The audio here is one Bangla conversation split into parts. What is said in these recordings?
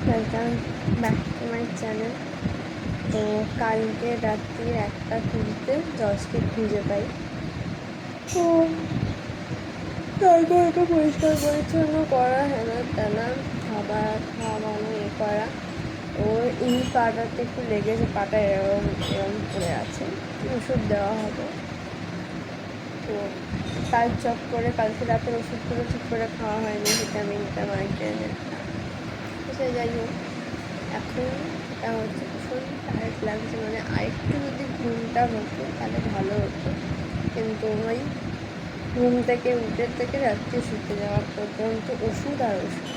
Welcome back to my channel. তো কালকে রাত্রি 1:20 জজকে খুঁজে পাই। তো তারপর ওকে পরিষ্কার পরিচ্ছন্ন করা, হেনা তেনা, খাবার খাওয়ানো, করা। ওর এই পাটাতে একটু লেগেছে, পাটা এরম এরম পড়ে আছে, ওষুধ দেওয়া হবে। তো কাল চক করে কালকে রাতের ওষুধগুলো ঠিক করে খাওয়া হয়নি, ভিটামিনটা মাইগ্রেনের। সে যাই হোক, এখন এটা হচ্ছে ভীষণ টায়ার্ড লাগছে, মানে আরেকটু যদি ঘুমটা হতো তাহলে ভালো হতো। কিন্তু ওই ঘুম থেকে উঠে থেকে রাত্রে শুতে যাওয়া পর্যন্ত ওষুধ আর ওষুধ।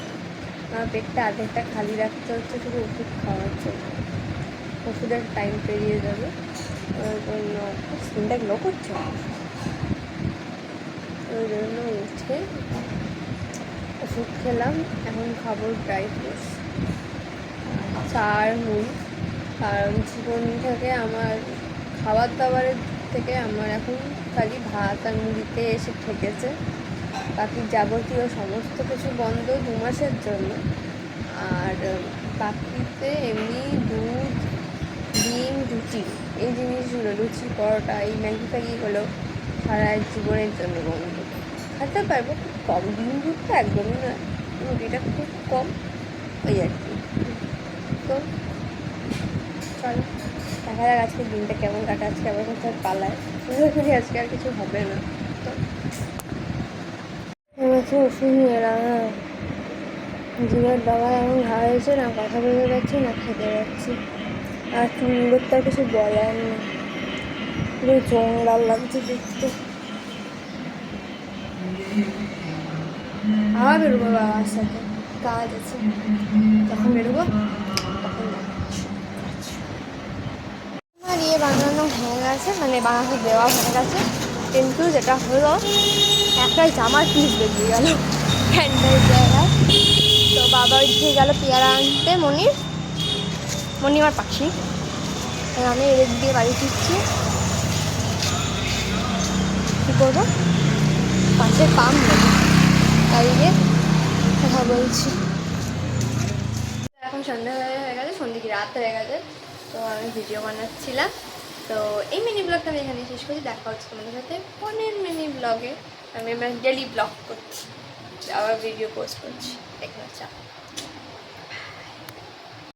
আমার পেটটা আধেকটা খালি রাখতে হচ্ছে শুধু ওষুধ খাওয়ার জন্য। ওষুধের টাইম পেরিয়ে যাবে, ওই জন্য স্কিনটা গ্লো করছে। ওই জন্য উঠে ওষুধ খেলাম। এখন খাবো ড্রাই ফ্রুটস, চা আর মুড়ি। কারণ জীবন থেকে আমার খাবার দাবারের থেকে আমার এখন খালি ভাত আর মুড়িতে এসে ঠেকেছে। বাকি যাবতীয় সমস্ত কিছু বন্ধ 2 মাসের জন্য। আর বাকিতে এমনি দুধ, ডিম, রুটি, এই জিনিসগুলো, লুচি, পরোটা, এই ম্যাগি ফ্যাগিগুলো সারা জীবনের জন্য বন্ধ। খেতে পারবো খুব কম, ডিম দুধটা একদমই নয়, রুটিটা খুব কম, ওই আর কি। তো চলো দেখা যাক আজকে দিনটা কেমন কাটে। আজকে আবার কোথাও পালায়, করি আজকে আর কিছু হবে না। তো এবছর ওষুধ নিয়ে এলাম। জিভের ডগায় এমন ঘা হয়েছে, না কথা বলতে পারছি না খেতে পারছি। আর চুলগুলোর তো আর কিছু বলার নেই, পুরো জঙ্গলাল লাগছে দেখতে। আবার বেরোবো বাবার সাথে, কাজ আছে, যখন বেরোবো তখন আমার বানানো হয়ে গেছে, মানে বানাতে দেওয়া হয়ে গেছে। কিন্তু যেটা হলো, একটা জামার পিস বেরিয়ে গেল প্যান্টের জায়গায়। তো বাবা উঠে গেল পেয়ারা আনতে, মনি আমার পাখি। আমি এদিক দিয়ে বাড়ি ফিরছি। কী করবো, পাশে পাম নেই, তাই দিয়ে কথা বলছি। এখন সন্ধ্যা হয়ে গেছে, সন্ধ্যে কি রাত হয়ে গেছে। তো আমি ভিডিও বানাচ্ছিলাম। তো এই মিনি ব্লগটা আমি এখানে শেষ করি। দেখা হচ্ছে তোমাদের সাথে পরের মিনি ব্লগে। আমি আমার ডেলি ব্লগ করছি, আবার ভিডিও পোস্ট করছি, দেখে চা।